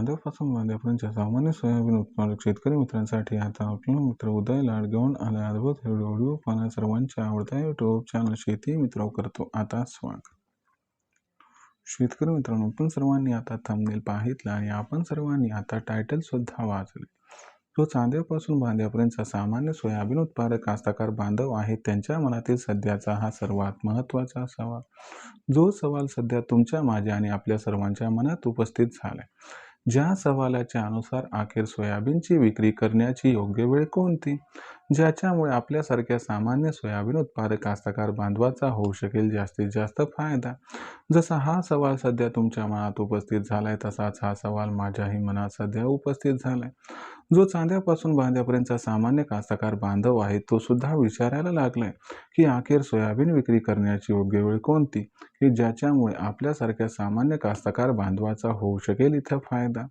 चांद्यापासून बांध्यापर्यंतच्या सामान्य सोयाबीन उत्पादक शेतकरी मित्रांसाठी आता आपला मित्र उदय लाड घेऊन आला अद्भुत व्हिडिओ पाहणं सर्वांच्या आवडता यूट्यूब चॅनल शेती मित्र करतो आता स्वागत. शेतकरी मित्रांनो, आपण सर्वांनी आता थंबनेल पाहितला आणि आपण सर्वांनी आता टायटल सुद्धा वाचले. जो चांद्यापासून बांध्यापर्यंतचा सामान्य सोयाबीन उत्पादक कास्तकार बांधव आहेत त्यांच्या मनातील सध्याचा हा सर्वात महत्त्वाचा सवाल, जो सवाल सध्या तुमच्या, माझ्या आणि आपल्या सर्वांच्या मनात उपस्थित झालाय. ज्या सवालाच्या अनुसार अखेर सोयाबीनची विक्री करण्याची योग्य वेळ कोणती, ज्याच्यामुळे आपल्यासारख्या सामान्य सोयाबीन उत्पादक कास्तकार बांधवाचा होऊ शकेल जास्तीत जास्त फायदा. जसा हा सवाल सध्या तुमच्या मनात उपस्थित झालाय तसाच हा सवाल माझ्याही मनात सध्या उपस्थित झालाय. जो चांद्यापासून बांध्यापर्यंतचा सामान्य कास्तकार बांधव आहे तो सुद्धा विचारायला लागलाय की अखेर सोयाबीन विक्री करण्याची योग्य वेळ कोणती, की ज्याच्यामुळे आपल्यासारख्या सामान्य कास्तकार बांधवाचा होऊ शकेल इथं फायदा.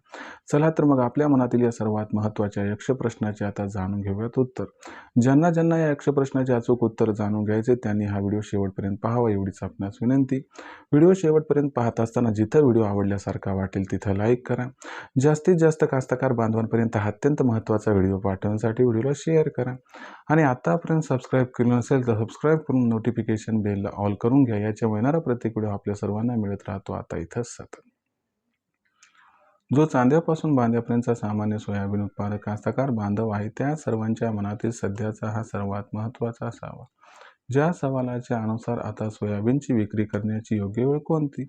चला तर मग आपल्या मनातील या सर्वात महत्त्वाच्या यक्ष प्रश्नाचे आता जाणून घेऊयात उत्तर. ज्यांना ज्यांना या यक्ष प्रश्नाचे अचूक उत्तर जाणून घ्यायचे त्यांनी हा व्हिडिओ शेवटपर्यंत पाहावा एवढीच आपणास विनंती. व्हिडिओ शेवटपर्यंत पाहत असताना जिथं व्हिडिओ आवडल्यासारखा वाटेल तिथं लाईक करा. जास्तीत जास्त कास्तकार बांधवांपर्यंत हा अत्यंत महत्त्वाचा व्हिडिओ पाठवण्यासाठी व्हिडिओला शेअर करा. आणि आतापर्यंत सबस्क्राईब केलं नसेल तर सबस्क्राईब करून नोटिफिकेशन बेलला ऑल करून घ्या. याच्यामुळे येणारा प्रत्येक व्हिडिओ आपल्या सर्वांना मिळत राहतो आता इथंच सतत. जो चांद्यापासून बांध्यापर्यंतचा सामान्य सोयाबीन उत्पादक कास्तकार बांधव आहे त्या सर्वांच्या मनातील सध्याचा हा सर्वात महत्त्वाचा सवाल, ज्या सवालाच्या अनुसार आता सोयाबीनची विक्री करण्याची योग्य वेळ कोणती,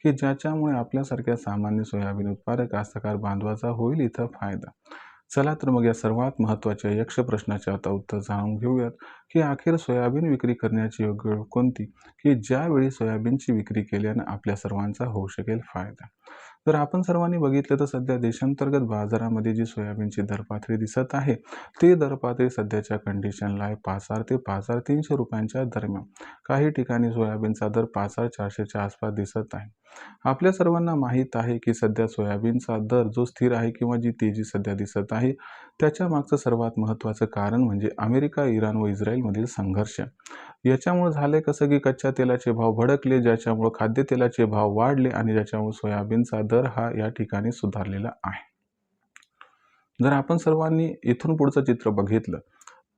की ज्याच्यामुळे आपल्यासारख्या सामान्य सोयाबीन उत्पादक कास्तकार बांधवाचा होईल इथं फायदा. चला तर मग या सर्वात महत्त्वाच्या यक्ष प्रश्नाचे आता उत्तर जाणून घेऊयात की अखेर सोयाबीन विक्री करण्याची योग्य वेळ कोणती, की ज्यावेळी सोयाबीनची विक्री केल्याने आपल्या सर्वांचा होऊ शकेल फायदा. जर आपण सर्वांनी बघितलं तर सध्या देशांतर्गत बाजारामध्ये जी सोयाबीनची दरपातळी दिसत आहे ती दरपातळी सध्याच्या कंडिशनला आहे 5,000 ते 5,300 रुपयांच्या दरम्यान. काही ठिकाणी सोयाबीनचा दर 5,400च्या आसपास दिसत आहे. आपल्या सर्वांना माहीत आहे की सध्या सोयाबीनचा दर जो स्थिर आहे किंवा जी तेजी सध्या दिसत आहे त्याच्या मागचं सर्वात महत्त्वाचं कारण म्हणजे अमेरिका, इराण व इस्रायलमधील संघर्ष. याच्यामुळे झाले कसं की कच्च्या तेलाचे भाव भडकले, ज्याच्यामुळे खाद्यतेलाचे भाव वाढले आणि ज्याच्यामुळे सोयाबीनचा दर हा या ठिकाणी सुधारलेला आहे. जर आपण सर्वांनी इथून पुढचं चित्र बघितलं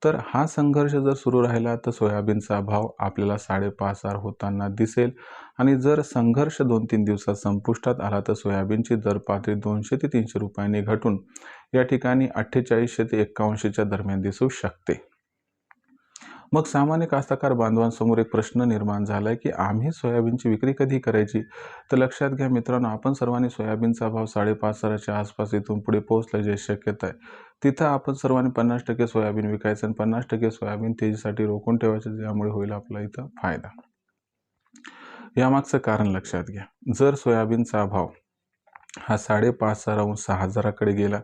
तर हा संघर्ष जर सुरू राहिला तर सोयाबीनचा भाव आपल्याला 5,500 होताना दिसेल आणि जर संघर्ष 2-3 दिवसात संपुष्टात आला तर सोयाबीनची दर पातळी 200 ते 300 रुपयांनी घटून या ठिकाणी 4800 ते 5100च्या दरम्यान दिसू शकते. मग सामान्य कास्तकार बांधवांसमोर एक प्रश्न निर्माण झालाय की आम्ही सोयाबीनची विक्री कधी करायची. तर लक्षात घ्या मित्रांनो, आपण सर्वांनी सोयाबीनचा भाव 5,500च्या आसपास इथून पुढे पोहोचला जे शक्यता आहे तिथं आपण सर्वांनी 50% सोयाबीन विकायचं आणि 50% सोयाबीन तेजीसाठी रोखून ठेवायचं, ज्यामुळे होईल आपला इथं फायदा. यामागचं कारण लक्षात घ्या. जर सोयाबीनचा भाव हा 5,500 6,000कडे गेला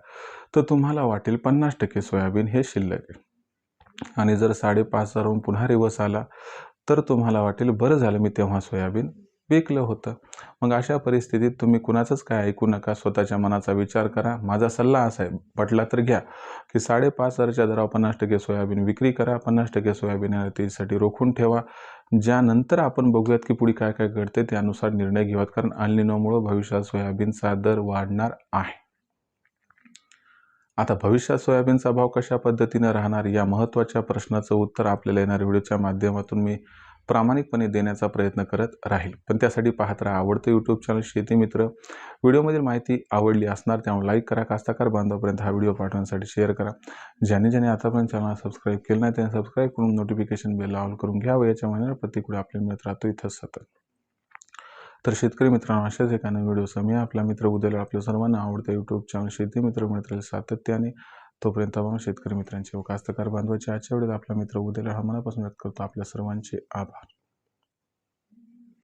तर तुम्हाला वाटेल 50% सोयाबीन हे शिल्लक आहे आणि जर 5,500 पुन्हा रिवर्स आला तर तुम्हाला वाटेल बरं झालं मी तेव्हा सोयाबीन विकलं होतं. मग अशा परिस्थितीत तुम्ही कुणाचंच काय ऐकू नका, स्वतःच्या मनाचा विचार करा. माझा सल्ला असा आहे, पटला तर घ्या की 5,500च्या दरावर 50% सोयाबीन विक्री करा, 50% सोयाबीन तेजीसाठी रोखून ठेवा. ज्यानंतर आपण बघूयात की पुढे काय काय घडते त्यानुसार निर्णय घेऊयात, कारण अल निनोमुळे भविष्यात सोयाबीनचा दर वाढणार आहे. आता भविष्यात सोयाबीनचा भाव कशा पद्धतीने राहणार या महत्त्वाच्या प्रश्नाचं उत्तर आपल्याला येणाऱ्या व्हिडिओच्या माध्यमातून मी प्रामाणिकपणे देण्याचा प्रयत्न करत राहील. पण त्यासाठी पाहत राहा आवडतं यूट्यूब चॅनल शेती मित्र. व्हिडिओमधील माहिती आवडली असणार त्यामुळे लाईक करा. कास्तकार बांधवापर्यंत हा व्हिडिओ पाठवण्यासाठी शेअर करा. ज्यांनी आतापर्यंत चॅनल सबस्क्राईब केलं नाही त्यांनी सबस्क्राईब करून नोटिफिकेशन बेल ऑल करून घ्यावं. याच्या महिन्याला प्रत्येक व्हिडिओ आपल्याला मिळत राहतो इथंच सतत. तर शेतकरी मित्रांनो, अशाच एकाने व्हिडिओ मी आपला मित्र उद्याला आपल्या सर्वांना आवडतं यूट्यूब चॅनल शेती मित्र मिळत राहील सातत्याने. तोपर्यंत आपण शेतकरी मित्रांचे व कास्तकार बांधवाचे आजच्या व्हिडिओत आपला मित्र उद्याला हा मनापासून व्यक्त करतो. आपल्या सर्वांचे आभार.